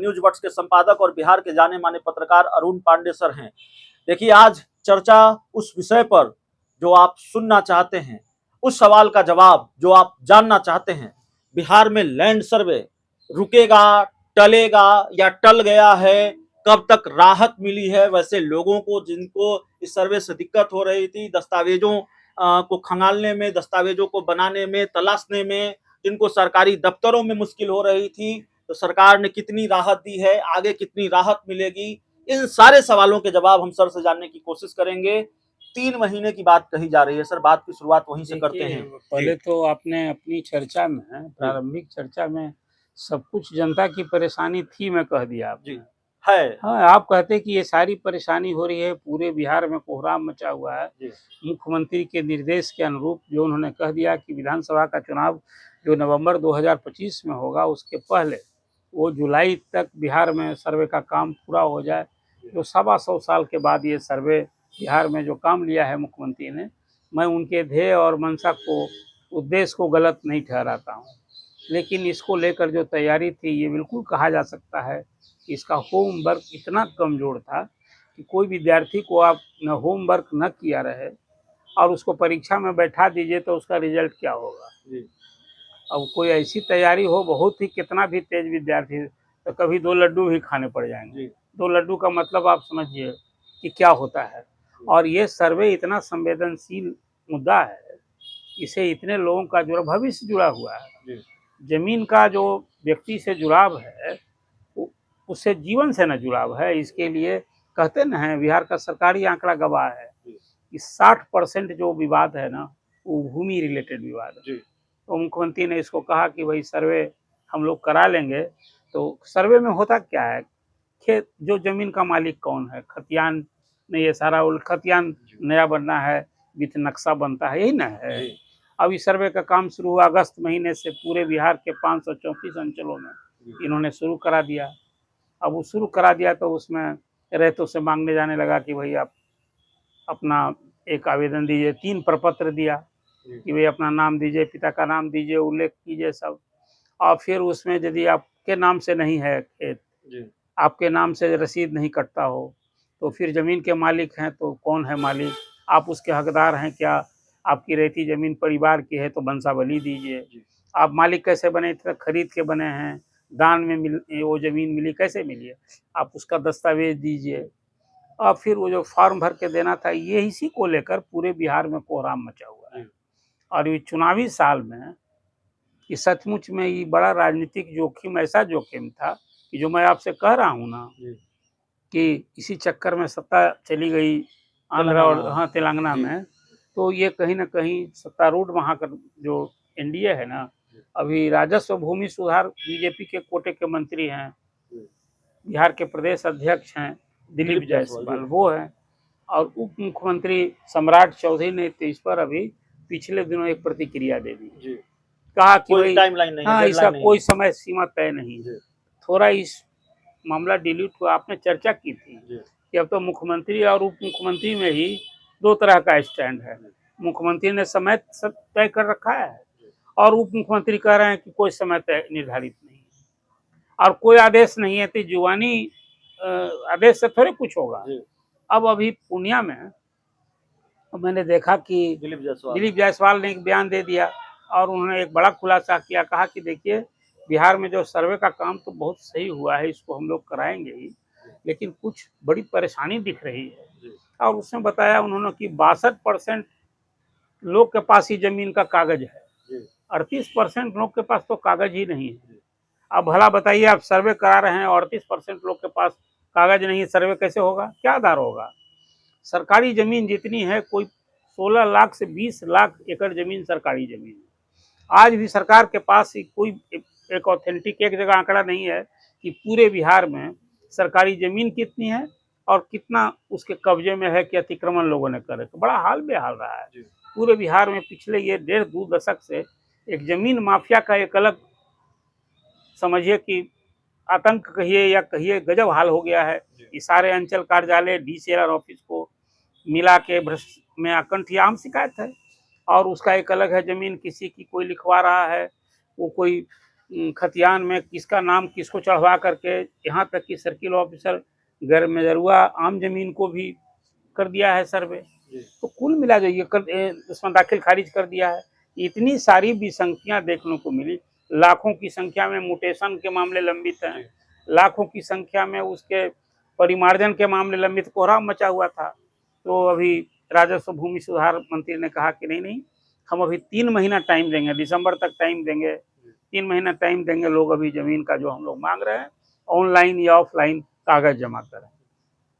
News words के संपादक और बिहार के जाने माने पत्रकार अरुण पांडे सर हैं। देखिए, आज चर्चा उस विषय पर जो आप सुनना चाहते हैं, उस सवाल का जवाब जो आप जानना चाहते हैं, बिहार में लैंड सर्वे रुकेगा, टलेगा या टल गया है, कब तक राहत मिली है वैसे लोगों को जिनको इस सर्वे से दिक्कत हो रही थी, दस्तावेजों को खंगालने में, दस्तावेजों को बनाने में, तलाशने में, जिनको सरकारी दफ्तरों में मुश्किल हो रही थी, तो सरकार ने कितनी राहत दी है, आगे कितनी राहत मिलेगी, इन सारे सवालों के जवाब हम सर से जानने की कोशिश करेंगे। 3 महीने की बात कही जा रही है सर, बात की शुरुआत वहीं से करते हैं। पहले तो आपने अपनी चर्चा में, प्रारंभिक चर्चा में सब कुछ जनता की परेशानी थी, मैं कह दिया आपने है। हाँ, आप कहते कि ये सारी परेशानी हो रही है, पूरे बिहार में कोहराम मचा हुआ है। मुख्यमंत्री के निर्देश के अनुरूप जो उन्होंने कह दिया कि विधानसभा का चुनाव जो नवंबर 2025 में होगा, उसके पहले वो जुलाई तक बिहार में सर्वे का काम पूरा हो जाए। जो 125 साल के बाद ये सर्वे बिहार में जो काम लिया है मुख्यमंत्री ने, मैं उनके ध्येय और मंशा को, उद्देश्य को गलत नहीं ठहराता हूँ, लेकिन इसको लेकर जो तैयारी थी, ये बिल्कुल कहा जा सकता है कि इसका होमवर्क इतना कमज़ोर था कि कोई विद्यार्थी को आप न होमवर्क न किया रहे और उसको परीक्षा में बैठा दीजिए तो उसका रिजल्ट क्या होगा। अब कोई ऐसी तैयारी हो, बहुत ही कितना भी तेज विद्यार्थी, तो कभी 2 लड्डू भी खाने पड़ जाएंगे। 2 लड्डू का मतलब आप समझिए कि क्या होता है। और ये सर्वे इतना संवेदनशील मुद्दा है, इसे इतने लोगों का जो भविष्य जुड़ा हुआ है, जमीन का जो व्यक्ति से जुड़ाव है, उससे जीवन से न जुड़ाव है। इसके लिए कहते न हैं, बिहार का सरकारी आंकड़ा गवाह है कि 60% जो विवाद है ना, वो भूमि रिलेटेड विवाद है। तो मुख्यमंत्री ने इसको कहा कि भाई सर्वे हम लोग करा लेंगे। तो सर्वे में होता क्या है, खेत जो जमीन का मालिक कौन है, खतियान में ये सारा खतियान नया बनना है, विथ नक्शा बनता है, यही ना है। अब इस सर्वे का काम शुरू हुआ अगस्त महीने से, पूरे बिहार के 534 अंचलों में इन्होंने शुरू करा दिया। अब वो शुरू करा दिया तो उसमें रैतों से मांगने जाने लगा कि भाई आप अपना एक आवेदन दीजिए। 3 प्रपत्र दिया कि भाई अपना नाम दीजिए, पिता का नाम दीजिए, उल्लेख कीजिए सब। और फिर उसमें यदि आपके नाम से नहीं है खेत, आपके नाम से रसीद नहीं कटता हो, तो फिर ज़मीन के मालिक हैं तो कौन है मालिक, आप उसके हकदार हैं क्या, आपकी रहती ज़मीन परिवार की है तो वंशावली दीजिए। आप मालिक कैसे बने थे, खरीद के बने हैं, दान में मिल वो ज़मीन मिली, कैसे मिली है, आप उसका दस्तावेज दीजिए। और फिर वो जो फॉर्म भर के देना था, ये इसी को लेकर पूरे बिहार में कोहराम मचा हुआ है। और ये चुनावी साल में कि सचमुच में ये बड़ा राजनीतिक जोखिम, ऐसा जोखिम था कि जो मैं आपसे कह रहा हूँ ना, कि इसी चक्कर में सत्ता चली गई आंध्र और हाँ तेलंगाना में, तो ये कहीं ना कहीं सत्तारूढ़ वहाँ का जो एनडीए है ना, अभी राजस्व भूमि सुधार बीजेपी के कोटे के मंत्री हैं, बिहार के प्रदेश अध्यक्ष हैं दिलीप जायसवाल, वो हैं। और उप मुख्यमंत्री सम्राट चौधरी ने तो इस पर अभी पिछले दिनों एक प्रतिक्रिया दे दी, कहा कि भाई टाइमलाइन नहीं, हाँ, इसका कोई समय सीमा तय नहीं है। थोड़ा इस मामला डिलीट हुआ, आपने चर्चा की थी कि अब तो मुख्यमंत्री और उप मुख्यमंत्री में ही 2 तरह का स्टैंड है। मुख्यमंत्री ने समय तय कर रखा है और उप मुख्यमंत्री कह रहे हैं कि कोई समय तय निर्धारित नहीं और कोई आदेश नहीं है, तो जुबानी आदेश से थोड़े कुछ होगा। अब अभी पूर्णिया में मैंने देखा कि दिलीप जायसवाल ने एक बयान दे दिया और उन्होंने एक बड़ा खुलासा किया, कहा कि देखिए बिहार में जो सर्वे का काम तो बहुत सही हुआ है, इसको हम लोग कराएंगे ही, लेकिन कुछ बड़ी परेशानी दिख रही है। और उसमें बताया उन्होंने कि 62% लोग के पास ही जमीन का कागज है, 38% लोग के पास तो कागज ही नहीं है। अब भला बताइए, आप सर्वे करा रहे हैं और 38% लोग के पास कागज नहीं है, सर्वे कैसे होगा, क्या आधार होगा। सरकारी जमीन जितनी है, कोई 16 लाख से 20 लाख एकड़ जमीन सरकारी जमीन है। आज भी सरकार के पास कोई एक ऑथेंटिक एक जगह आंकड़ा नहीं है कि पूरे बिहार में सरकारी जमीन कितनी है और कितना उसके कब्जे में है कि अतिक्रमण लोगों ने करे। तो बड़ा हाल बेहाल रहा है पूरे बिहार में। पिछले ये 1.5-2 दशक से एक जमीन माफिया का एक अलग समझिए कि आतंक कहिए या कहिए गजब हाल हो गया है। इस सारे अंचल कार्यालय डीसीएलआर ऑफिस को मिला के भ्रष्ट में अकंठ आम शिकायत है। और उसका एक अलग है, जमीन किसी की कोई लिखवा रहा है, वो कोई खतियान में किसका नाम किसको चढ़वा करके, यहाँ तक कि सर्किल ऑफिसर गैर मेजरुआ आम जमीन को भी कर दिया है सर्वे। तो कुल मिला जो ये इसमें दाखिल खारिज कर दिया है। इतनी सारी विसंगतियां देखने को मिली। लाखों की संख्या में म्यूटेशन के मामले लंबित हैं, लाखों की संख्या में उसके परिमार्जन के मामले लंबित, कोहराम मचा हुआ था। तो अभी राजस्व भूमि सुधार मंत्री ने कहा कि नहीं, हम अभी 3 महीना टाइम देंगे, दिसंबर तक टाइम देंगे, 3 महीना टाइम देंगे, लोग अभी जमीन का जो हम लोग मांग रहे हैं ऑनलाइन या ऑफलाइन कागज जमा करें।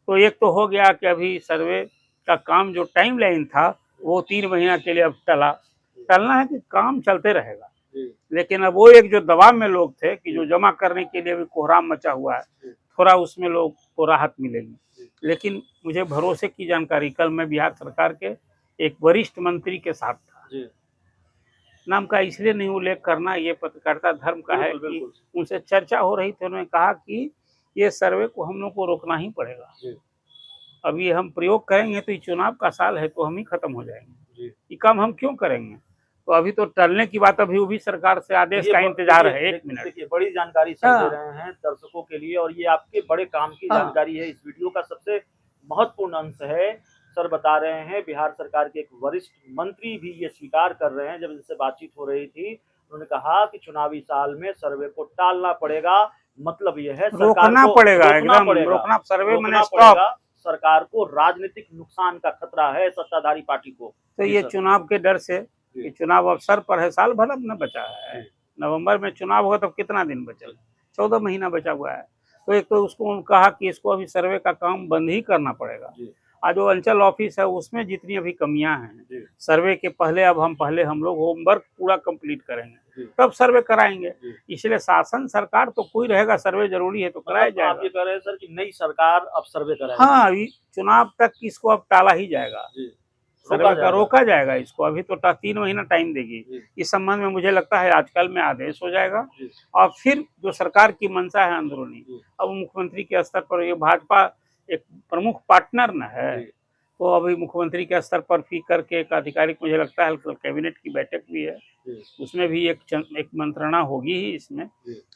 तो एक तो हो गया कि अभी सर्वे का काम जो टाइम लाइन था वो 3 महीना के लिए अब टलना है कि काम चलते रहेगा। लेकिन अब वो एक जो दबाव में लोग थे कि जो जमा करने के लिए अभी कोहराम मचा हुआ है, थोड़ा उसमें लोग को राहत मिलेगी। लेकिन मुझे भरोसे की जानकारी, कल मैं बिहार सरकार के एक वरिष्ठ मंत्री के साथ था, नाम का इसलिए नहीं उल्लेख करना, ये पत्रकारिता धर्म का है, कि उनसे चर्चा हो रही थी। उन्होंने कहा कि ये सर्वे को हम लोग को रोकना ही पड़ेगा। अभी हम प्रयोग करेंगे तो ये चुनाव का साल है, तो हम ही खत्म हो जाएंगे। ये काम हम क्यों करेंगे? तो अभी तो टलने की बात, अभी वो भी सरकार से आदेश का इंतजार है। एक मिनट, देखिए, बड़ी जानकारी सर दे रहे हैं दर्शकों के लिए, और ये आपके बड़े काम की जानकारी है। इस वीडियो का सबसे महत्वपूर्ण अंश है, सर बता रहे हैं, बिहार सरकार के एक वरिष्ठ मंत्री भी ये स्वीकार कर रहे हैं। जब इनसे बातचीत हो रही थी, उन्होंने कहा कि चुनावी साल में सर्वे को टालना पड़ेगा। मतलब ये है रोकना पड़ेगा, एकदम रोकना, सर्वे में स्टॉप। सरकार को राजनीतिक नुकसान का खतरा है, सत्ताधारी पार्टी को। तो ये चुनाव के डर से, ये चुनाव अवसर पर है, साल भर अब न बचा है। नवंबर में चुनाव होगा तो कितना दिन बचा? 14 महीना बचा हुआ है। तो एक तो उसको कहा कि इसको अभी सर्वे का काम बंद ही करना पड़ेगा। आज जो अंचल ऑफिस है उसमें जितनी अभी कमियां हैं, सर्वे के पहले अब हम लोग होमवर्क पूरा कंप्लीट करेंगे, तब सर्वे कराएंगे। इसलिए शासन सरकार तो कोई रहेगा, सर्वे जरूरी है तो कराया जाएगा। आप ये कह रहे हैं सर कि नई सरकार अब सर्वे कराएगी? हाँ, अभी चुनाव तक इसको अब टाला ही जाएगा, सर्वे का रोका जाएगा इसको। अभी तो 3 महीना टाइम देगी। इस संबंध में मुझे लगता है आजकल में आदेश हो जाएगा। और फिर जो सरकार की मंशा है अंदरूनी, अब मुख्यमंत्री के स्तर पर, ये भाजपा एक प्रमुख पार्टनर न है, तो अभी मुख्यमंत्री के स्तर पर भी करके एक आधिकारिक, मुझे लगता है कैबिनेट की बैठक भी है, उसमें भी एक मंत्रणा होगी ही इसमें।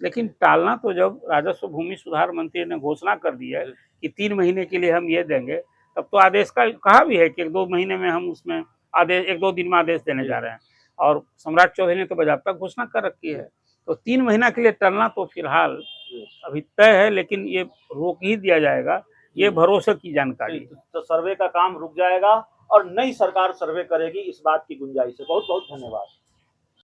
लेकिन टालना तो, जब राजस्व भूमि सुधार मंत्री ने घोषणा कर दी है कि 3 महीने के लिए हम ये देंगे, तब तो आदेश का कहा भी है कि 1-2 महीने में हम उसमें आदेश, 1-2 दिन में आदेश देने जा रहे हैं। और सम्राट चौधरी ने तो बाज़ाब्ता घोषणा कर रखी है। तो 3 महीना के लिए टलना तो फिलहाल अभी तय है, लेकिन ये रोक ही दिया जाएगा, ये भरोसे की जानकारी। तो सर्वे का काम रुक जाएगा और नई सरकार सर्वे करेगी, इस बात की गुंजाइश है। बहुत बहुत धन्यवाद।